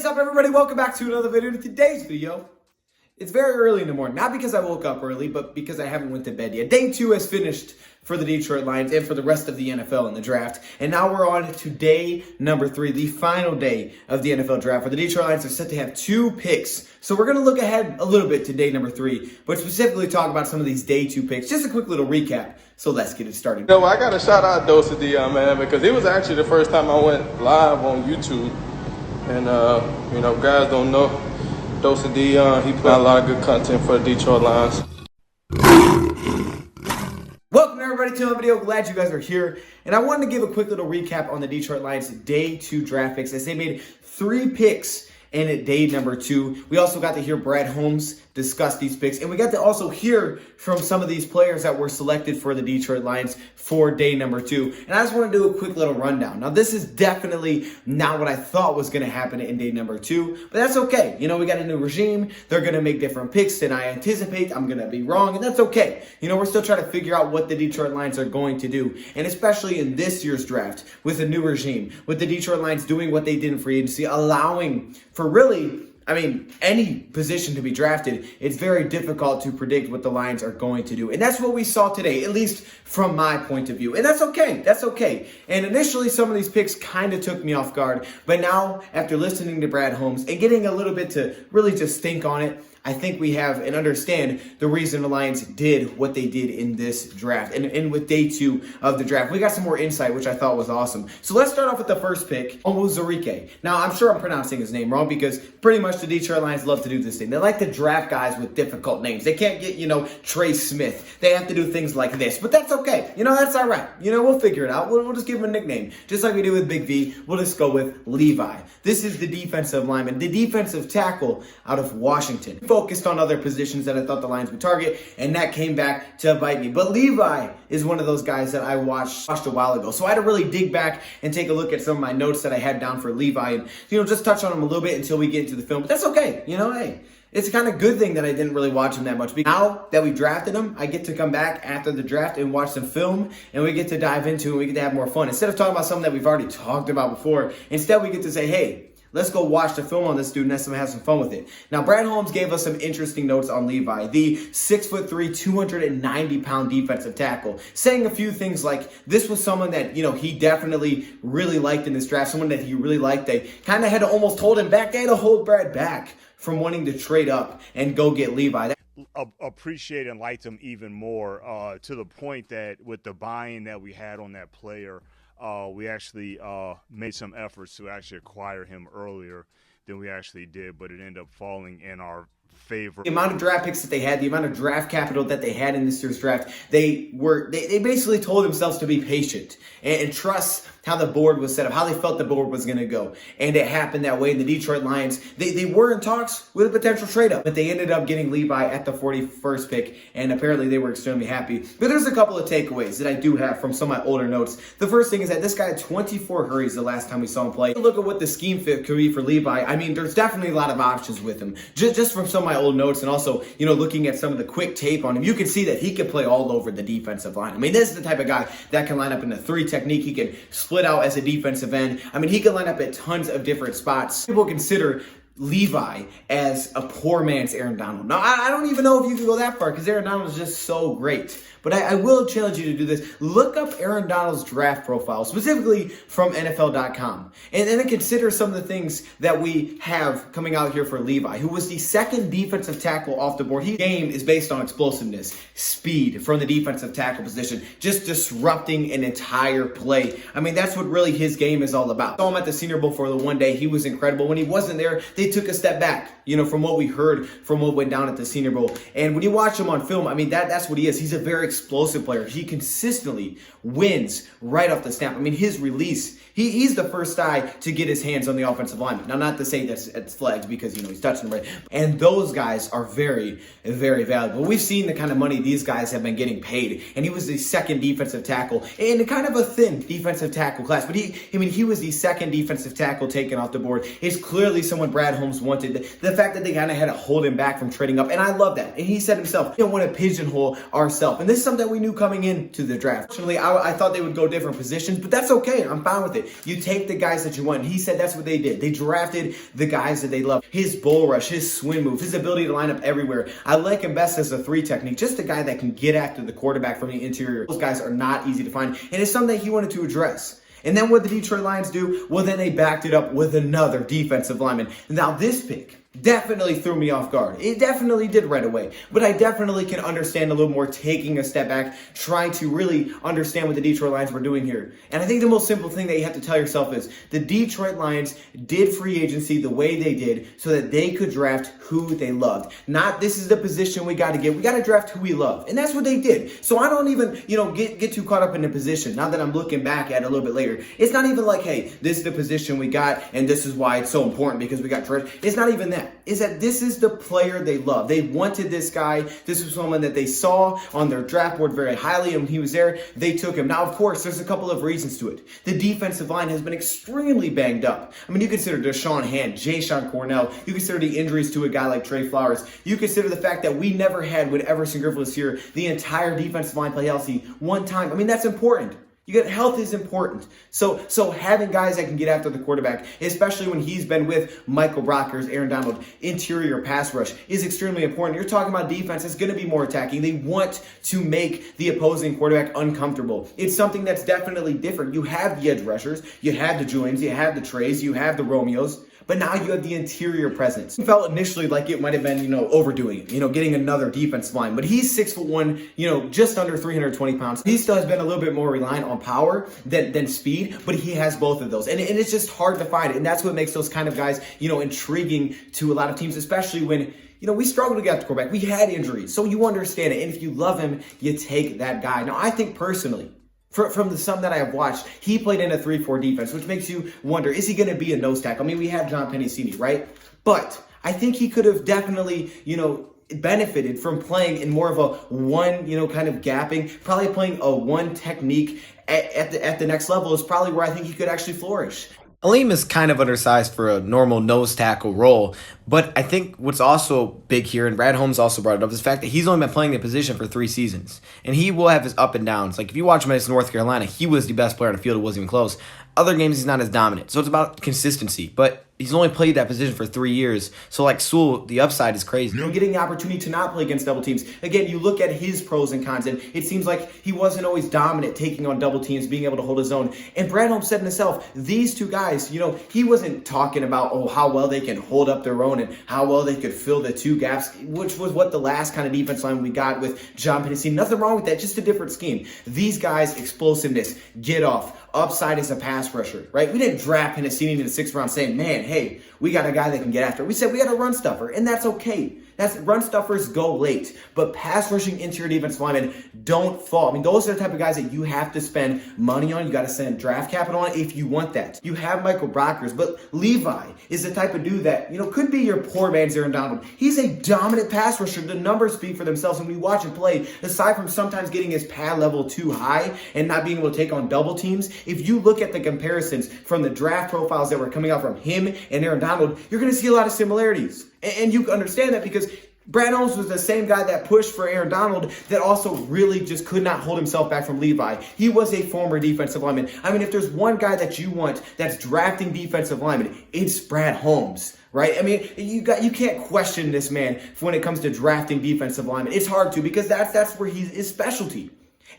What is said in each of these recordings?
up, everybody? Welcome back to another video. In today's video, it's very early in the morning. Not because I woke up early, but because I haven't went to bed yet. Day 2 has finished for the Detroit Lions and for the rest of the NFL in the draft. And now we're on to day number 3, the final day of the NFL draft, where the Detroit Lions are set to have 2 picks. So we're going to look ahead a little bit to day number 3, but specifically talk about some of these day 2 picks. Just a quick little recap. So let's get it started. You know, I got to shout out DoseOfDion, man, because it was actually the first time I went live on YouTube. And, you know, guys don't know, DoseOfDion, he put out a lot of good content for the Detroit Lions. Welcome everybody to another video. Glad you guys are here. And I wanted to give a quick little recap on the Detroit Lions day 2 draft picks, as they made 3 picks in day number 2. We also got to hear Brad Holmes discuss these picks, and we got to also hear from some of these players that were selected for the Detroit Lions for day number 2. And I just want to do a quick little rundown. Now, this is definitely not what I thought was going to happen in day number 2, but that's okay. You know, we got a new regime. They're going to make different picks than I anticipate. I'm going to be wrong, and that's okay. You know, we're still trying to figure out what the Detroit Lions are going to do, and especially in this year's draft with a new regime, with the Detroit Lions doing what they did in free agency, allowing for really, I mean, any position to be drafted, it's very difficult to predict what the Lions are going to do. And that's what we saw today, at least from my point of view. And that's okay. That's okay. And initially, some of these picks kind of took me off guard. But now, after listening to Brad Holmes and getting a little bit to really just think on it, I think we have and understand the reason the Lions did what they did in this draft. And with day 2 of the draft, we got some more insight, which I thought was awesome. So let's start off with the first pick, Onwuzurike. Now, I'm sure I'm pronouncing his name wrong because pretty much the Detroit Lions love to do this thing. They like to draft guys with difficult names. They can't get, you know, Trey Smith. They have to do things like this. But that's okay. You know, that's all right. You know, we'll figure it out. We'll just give him a nickname. Just like we do with Big V, we'll just go with Levi. This is the defensive lineman, the defensive tackle out of Washington. Focused on other positions that I thought the Lions would target, and that came back to bite me. But Levi is one of those guys that I watched a while ago. So I had to really dig back and take a look at some of my notes that I had down for Levi and, you know, just touch on him a little bit until we get into the film. But that's okay. You know, hey, it's a kind of good thing that I didn't really watch him that much. Now that we drafted him, I get to come back after the draft and watch some film, and we get to dive into and we get to have more fun. Instead of talking about something that we've already talked about before, instead we get to say, hey, let's go watch the film on this dude and let's have some fun with it. Now, Brad Holmes gave us some interesting notes on Levi, the 6'3", 290-pound defensive tackle, saying a few things like this was someone that, you know, he definitely really liked in this draft, someone that he really liked. They kind of had to almost hold him back. They had to hold Brad back from wanting to trade up and go get Levi. Appreciate and liked him even more to the point that with the buy-in that we had on that player, we actually made some efforts to actually acquire him earlier than we actually did, but it ended up falling in our favor. The amount of draft picks that they had, the amount of draft capital that they had in this year's draft, they basically told themselves to be patient and trust how the board was set up, how they felt the board was going to go. And it happened that way. The Detroit Lions, they were in talks with a potential trade up, but they ended up getting Levi at the 41st pick, and apparently they were extremely happy. But there's a couple of takeaways that I do have from some of my older notes. The first thing is that this guy had 24 hurries the last time we saw him play. Look at what the scheme fit could be for Levi. I mean, there's definitely a lot of options with him. Just from some of my old notes, and also, you know, looking at some of the quick tape on him, you can see that he could play all over the defensive line. I mean, this is the type of guy that can line up in a 3 technique. He can split out as a defensive end. I mean, he can line up at tons of different spots. People consider Levi as a poor man's Aaron Donald. Now, I don't even know if you can go that far because Aaron Donald is just so great. But I will challenge you to do this. Look up Aaron Donald's draft profile, specifically from NFL.com. And then consider some of the things that we have coming out here for Levi, who was the 2nd defensive tackle off the board. His game is based on explosiveness, speed from the defensive tackle position, just disrupting an entire play. I mean, that's what really his game is all about. I saw him at the Senior Bowl for the one day. He was incredible. When he wasn't there, they took a step back, you know, from what we heard from what went down at the Senior Bowl. And when you watch him on film, I mean, that's what he is. He's a very explosive player. He consistently wins right off the snap. I mean, his release, he's the first guy to get his hands on the offensive lineman. Now, not to say that's it's flags because, you know, he's touching them right. And those guys are very, very valuable. We've seen the kind of money these guys have been getting paid. And he was the 2nd defensive tackle in kind of a thin defensive tackle class. But he was the 2nd defensive tackle taken off the board. It's clearly someone Brad Holmes wanted. The fact that they kind of had to hold him back from trading up. And I love that. And he said himself, we don't want to pigeonhole ourselves. And this is something that we knew coming into the draft. Fortunately, I thought they would go different positions, but that's okay. I'm fine with it. You take the guys that you want. And he said that's what they did. They drafted the guys that they love. His bull rush, his swim move, his ability to line up everywhere. I like him best as a 3 technique. Just a guy that can get after the quarterback from the interior. Those guys are not easy to find. And it's something that he wanted to address. And then what the Detroit Lions do? Well, then they backed it up with another defensive lineman. Now this pick definitely threw me off guard. It definitely did right away. But I definitely can understand a little more taking a step back, trying to really understand what the Detroit Lions were doing here. And I think the most simple thing that you have to tell yourself is the Detroit Lions did free agency the way they did so that they could draft who they loved. Not this is the position we got to get. We got to draft who we love. And that's what they did. So I don't even, get too caught up in the position. Now that I'm looking back at it a little bit later, it's not even like, hey, this is the position we got and this is why it's so important because we got drafted. It's not even that. Is that this is the player they love. They wanted this guy. This was someone that they saw on their draft board very highly, and when he was there, they took him. Now, of course, there's a couple of reasons to it. The defensive line has been extremely banged up. I mean, you consider Deshaun Hand, Jayshon Cornell. You consider the injuries to a guy like Trey Flowers. You consider the fact that we never had, when Everson Griffin was here, the entire defensive line play healthy one time. I mean, that's important. Health is important. So having guys that can get after the quarterback, especially when he's been with Michael Brockers, Aaron Donald, interior pass rush, is extremely important. You're talking about defense. It's going to be more attacking. They want to make the opposing quarterback uncomfortable. It's something that's definitely different. You have the edge rushers. You have the Julians. You have the Treys. You have the Romeos. But now you have the interior presence. It felt initially like it might have been, overdoing it, getting another defense line. But he's 6'1", just under 320 pounds. He still has been a little bit more reliant on power than speed, but he has both of those. And it's just hard to find it. And that's what makes those kind of guys, intriguing to a lot of teams, especially when we struggled to get the quarterback. We had injuries. So you understand it. And if you love him, you take that guy. Now, I think personally, from the some that I have watched, he played in a 3-4 defense, which makes you wonder, is he going to be a nose tackle? I mean, we have John Pennicini, right? But I think he could have definitely, benefited from playing in more of a one, kind of gapping, probably playing a one technique at the next level is probably where I think he could actually flourish. Alim is kind of undersized for a normal nose tackle role, but I think what's also big here, and Brad Holmes also brought it up, is the fact that he's only been playing the position for 3 seasons, and he will have his up and downs. Like, if you watch him against North Carolina, he was the best player on the field. It wasn't even close. Other games, he's not as dominant, so it's about consistency, but he's only played that position for 3 years, so like Sewell, the upside is crazy. Getting the opportunity to not play against double teams. Again, you look at his pros and cons, and it seems like he wasn't always dominant taking on double teams, being able to hold his own. And Brad Holmes said himself, these two guys, he wasn't talking about, how well they can hold up their own and how well they could fill the 2 gaps, which was what the last kind of defense line we got with John Pennicini. Nothing wrong with that, just a different scheme. These guys, explosiveness, get off, upside as a pass rusher, right? We didn't draft Pennicini in the 6th round saying, man, hey, we got a guy that can get after it. We said we got a run stuffer, and that's okay. Run stuffers go late, but pass rushing interior defensive linemen don't fall. I mean, those are the type of guys that you have to spend money on. You got to spend draft capital on if you want that. You have Michael Brockers, but Levi is the type of dude that, could be your poor man's Aaron Donald. He's a dominant pass rusher. The numbers speak for themselves when we watch him play. Aside from sometimes getting his pad level too high and not being able to take on double teams, if you look at the comparisons from the draft profiles that were coming out from him and Aaron Donald, you're going to see a lot of similarities. And you understand that because Brad Holmes was the same guy that pushed for Aaron Donald that also really just could not hold himself back from Levi. He was a former defensive lineman. I mean, if there's one guy that you want that's drafting defensive linemen, it's Brad Holmes, right? I mean, you can't question this man when it comes to drafting defensive linemen. It's hard to because that's where his specialty.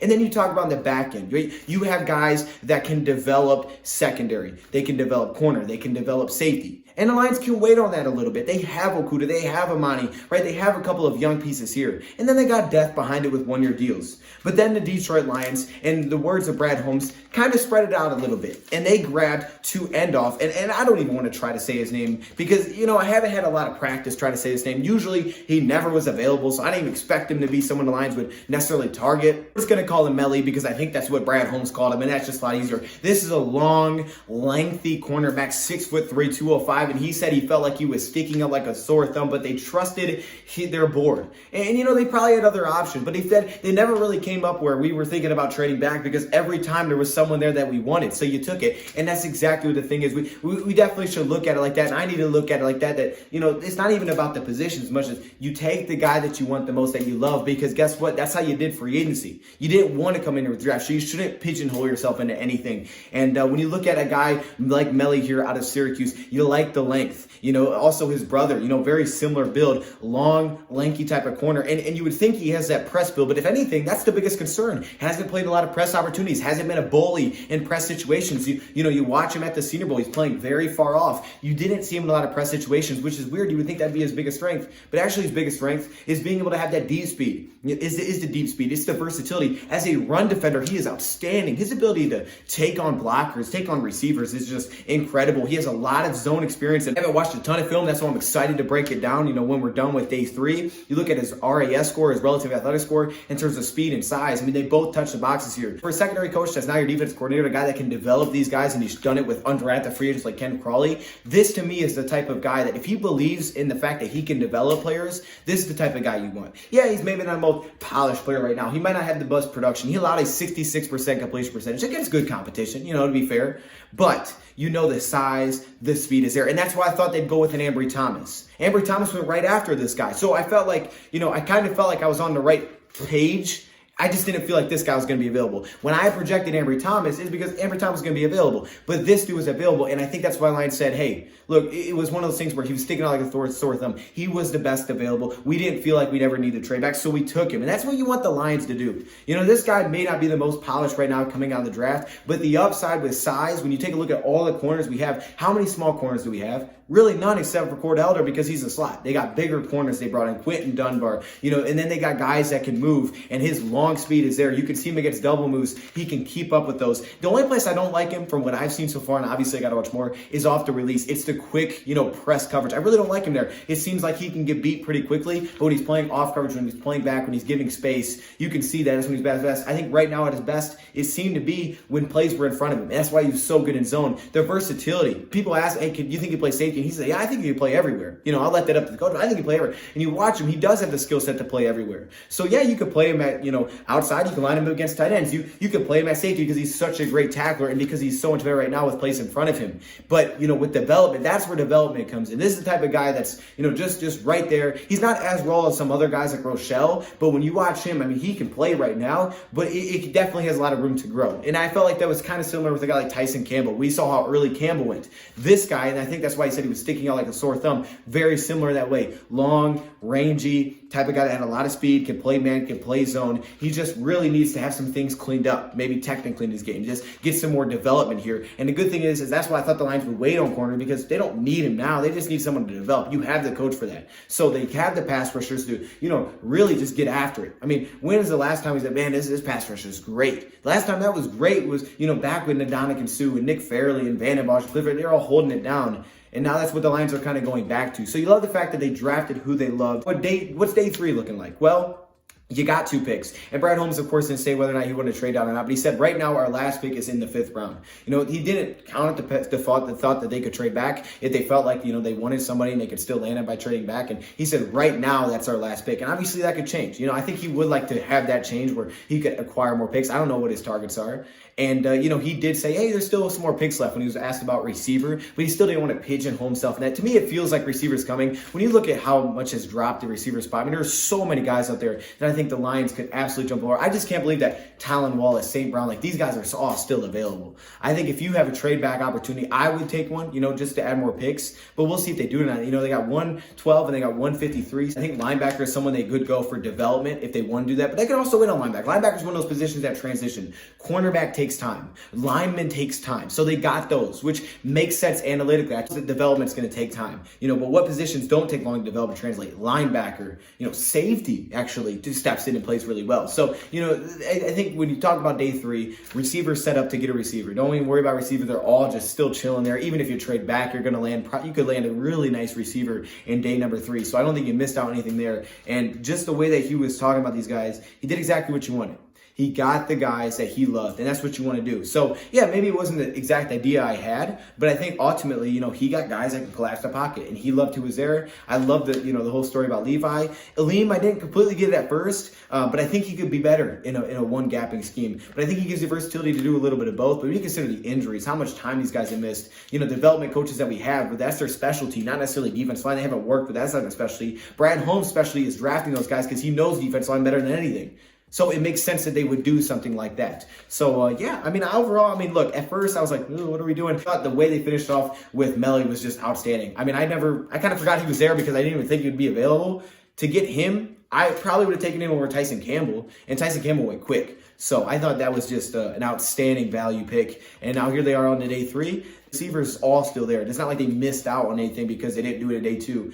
And then you talk about the back end. You have guys that can develop secondary. They can develop corner. They can develop safety. And the Lions can wait on that a little bit. They have Okuda. They have Amani, right? They have a couple of young pieces here. And then they got depth behind it with one-year deals. But then the Detroit Lions, in the words of Brad Holmes, kind of spread it out a little bit. And they grabbed to end off. And I don't even want to try to say his name because, I haven't had a lot of practice trying to say his name. Usually he never was available, so I didn't even expect him to be someone the Lions would necessarily target. I'm just going to call him Melly because I think that's what Brad Holmes called him, and that's just a lot easier. This is a long, lengthy cornerback, 6'3", 205. 5, and he said he felt like he was sticking out like a sore thumb, but they trusted their board. And, you know, they probably had other options, but he said they never really came up where we were thinking about trading back because every time there was someone there that we wanted, so you took it. And that's exactly what the thing is. We definitely should look at it like that, and I need to look at it like that, you know, it's not even about the position as much as you take the guy that you want the most, that you love, because guess what? That's how you did free agency. You didn't want to come into a draft, so you shouldn't pigeonhole yourself into anything. And when you look at a guy like Melly here out of Syracuse, you like the length. You know, also his brother, you know, very similar build, long, lanky type of corner. And you would think he has that press build, but if anything, that's the biggest concern. Hasn't played a lot of press opportunities, hasn't been a bully in press situations. You know, you watch him at the Senior Bowl, he's playing very far off. You didn't see him in a lot of press situations, which is weird. You would think that'd be his biggest strength, but actually his biggest strength is being able to have that deep speed. Is the deep speed. It's the versatility. As a run defender, he is outstanding. His ability to take on blockers, take on receivers is just incredible. He has a lot of zone experience, and I haven't watched a ton of film. That's why I'm excited to break it down. You know, when we're done with day 3, you look at his RAS score, his relative athletic score, in terms of speed and size. I mean, they both touch the boxes here. For a secondary coach that's now your defense coordinator, a guy that can develop these guys, and he's done it with undrafted free agents like Ken Crawley, this to me is the type of guy that if he believes in the fact that he can develop players, this is the type of guy you want. Yeah, he's maybe not the most polished player right now. He might not have the best production. He allowed a 66% completion percentage against good competition, you know, to be fair. But you know the size, the speed is there. And that's why I thought they'd go with an Ambry Thomas. Ambry Thomas went right after this guy. So I felt like, you know, I kind of felt like I was on the right page. I just didn't feel like this guy was going to be available. When I projected Ambry Thomas, it's because Ambry Thomas was going to be available. But this dude was available, and I think that's why Lions said, hey, look, it was one of those things where he was sticking out like a sore thumb. He was the best available. We didn't feel like we'd ever need to trade back, so we took him. And that's what you want the Lions to do. You know, this guy may not be the most polished right now coming out of the draft, but the upside with size, when you take a look at all the corners we have, how many small corners do we have? Really none except for Cord Elder because he's a slot. They got bigger corners. They brought in Quentin Dunbar, you know, and then they got guys that can move, and his long speed is there. You can see him against double moves. He can keep up with those. The only place I don't like him from what I've seen so far, and obviously I got to watch more, is off the release. It's the quick, you know, press coverage. I really don't like him there. It seems like he can get beat pretty quickly, but when he's playing off coverage, when he's playing back, when he's giving space, you can see that that's when he's best. I think right now at his best, it seemed to be when plays were in front of him. And that's why he was so good in zone. The versatility. People ask, hey, you think he plays safety? And he said, yeah, I think he can play everywhere. You know, I'll let that up to the coach. I think he can play everywhere. And you watch him, he does have the skill set to play everywhere. So yeah, you could play him at, you know, outside. You can line him up against tight ends. You could play him at safety because he's such a great tackler and because he's so much better right now with plays in front of him. But, you know, with development, that's where development comes in. This is the type of guy that's, you know, just right there. He's not as raw as some other guys like Rochelle, but when you watch him, I mean, he can play right now, but it definitely has a lot of room to grow. And I felt like that was kind of similar with a guy like Tyson Campbell. We saw how early Campbell went. This guy, and I think that's why he said he was sticking out like a sore thumb, very similar that way. Long, rangy, type of guy that had a lot of speed, can play man, can play zone. He just really needs to have some things cleaned up, maybe technically in his game, just get some more development here. And the good thing is that's why I thought the Lions would wait on corner, because they don't need him now. They just need someone to develop. You have the coach for that. So they have the pass rushers to, you know, really just get after it. I mean, when is the last time we said, man, this pass rusher is great? The last time that was great was, you know, back with Ndamukong Suh and Nick Fairley and Van Den Bosch, Clifford, they're all holding it down. And now that's what the Lions are kind of going back to. So you love the fact that they drafted who they loved. What's day 3 looking like? Well, you got 2 picks. And Brad Holmes, of course, didn't say whether or not he wanted to trade down or not, but he said right now our last pick is in the 5th round. You know, he didn't count the thought that they could trade back if they felt like, you know, they wanted somebody and they could still land it by trading back. And he said right now that's our last pick. And obviously that could change. You know, I think he would like to have that change where he could acquire more picks. I don't know what his targets are. And, you know, he did say, hey, there's still some more picks left when he was asked about receiver, but he still didn't want to pigeonhole himself in that. To me, it feels like receiver's coming. When you look at how much has dropped the receiver spot, I mean, there's so many guys out there that I think the Lions could absolutely jump over. I just can't believe that Talon Wallace, St. Brown, like these guys are all still available. I think if you have a trade back opportunity, I would take one, you know, just to add more picks, but we'll see if they do it or not. You know, they got 112 and they got 153. I think linebacker is someone they could go for development if they want to do that, but they could also win on linebacker. Linebacker is one of those positions that transition. Cornerback takes time. Lineman takes time. So they got those, which makes sense analytically. Actually, development's going to take time. You know, but what positions don't take long to develop and translate? Linebacker, you know, safety actually just steps in and plays really well. So, you know, I think when you talk about day 3, receivers set up to get a receiver. Don't even worry about receiver. They're all just still chilling there. Even if you trade back, you're going to land, you could land a really nice receiver in day number 3. So I don't think you missed out on anything there. And just the way that he was talking about these guys, he did exactly what you wanted. He got the guys that he loved, and that's what you want to do. So, yeah, maybe it wasn't the exact idea I had, but I think ultimately, he got guys that can collapse the pocket, and he loved who was there. I love the whole story about Levi. Alim, I didn't completely get it at first, but I think he could be better in a one-gapping scheme. But I think he gives you versatility to do a little bit of both. But when you consider the injuries, how much time these guys have missed, development coaches that we have, but that's their specialty, not necessarily defense line. They haven't worked, but that's not their specialty. Brad Holmes' specialty is drafting those guys because he knows defense line better than anything. So it makes sense that they would do something like that. So, overall, look, at first I was like, ooh, what are we doing? I thought the way they finished off with Melly was just outstanding. I kind of forgot he was there because I didn't even think he would be available. To get him, I probably would have taken him over Tyson Campbell, and Tyson Campbell went quick. So I thought that was just an outstanding value pick. And now here they are on the day 3. Receivers all still there. It's not like they missed out on anything because they didn't do it at day 2.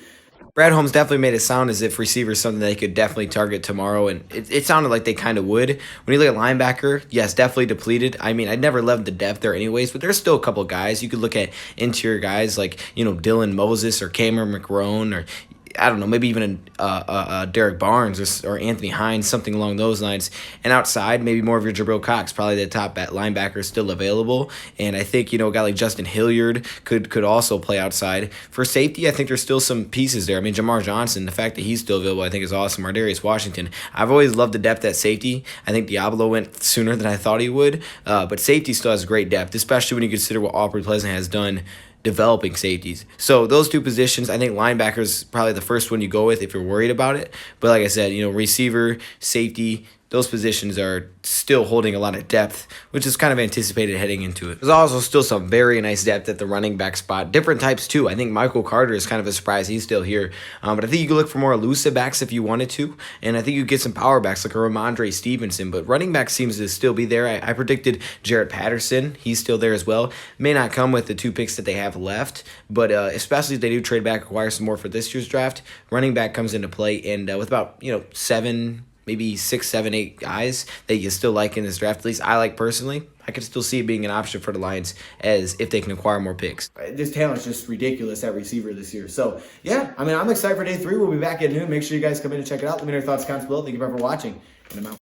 Brad Holmes definitely made it sound as if receivers something they could definitely target tomorrow, and it sounded like they kind of would. When you look at linebacker, yes, definitely depleted. I'd never loved the depth there anyways, but there's still a couple guys. You could look at interior guys like, Dylan Moses or Cameron McRone or I don't know, maybe even Derek Barnes or Anthony Hines, something along those lines. And outside, maybe more of your Jabril Cox, probably the top linebacker is still available. And I think, a guy like Justin Hilliard could also play outside. For safety, I think there's still some pieces there. Jamar Johnson, the fact that he's still available, I think is awesome. Ardarius Washington. I've always loved the depth at safety. I think Diablo went sooner than I thought he would. But safety still has great depth, especially when you consider what Aubrey Pleasant has done developing safeties. So those two positions, I think linebacker is probably the first one you go with if you're worried about it. But like I said, receiver, safety, those positions are still holding a lot of depth, which is kind of anticipated heading into it. There's also still some very nice depth at the running back spot. Different types too. I think Michael Carter is kind of a surprise. He's still here. But I think you could look for more elusive backs if you wanted to. And I think you get some power backs like a Ramondre Stevenson. But running back seems to still be there. I predicted Jarrett Patterson. He's still there as well. May not come with the 2 picks that they have left. But especially if they do trade back, acquire some more for this year's draft, running back comes into play. And with about 7, maybe 6, 7, 8 guys that you still like in this draft. At least I like personally. I could still see it being an option for the Lions as if they can acquire more picks. This talent's just ridiculous at receiver this year. So, yeah, I'm excited for day 3. We'll be back at noon. Make sure you guys come in and check it out. Let me know your thoughts, comments below. Thank you for watching. And I'm out.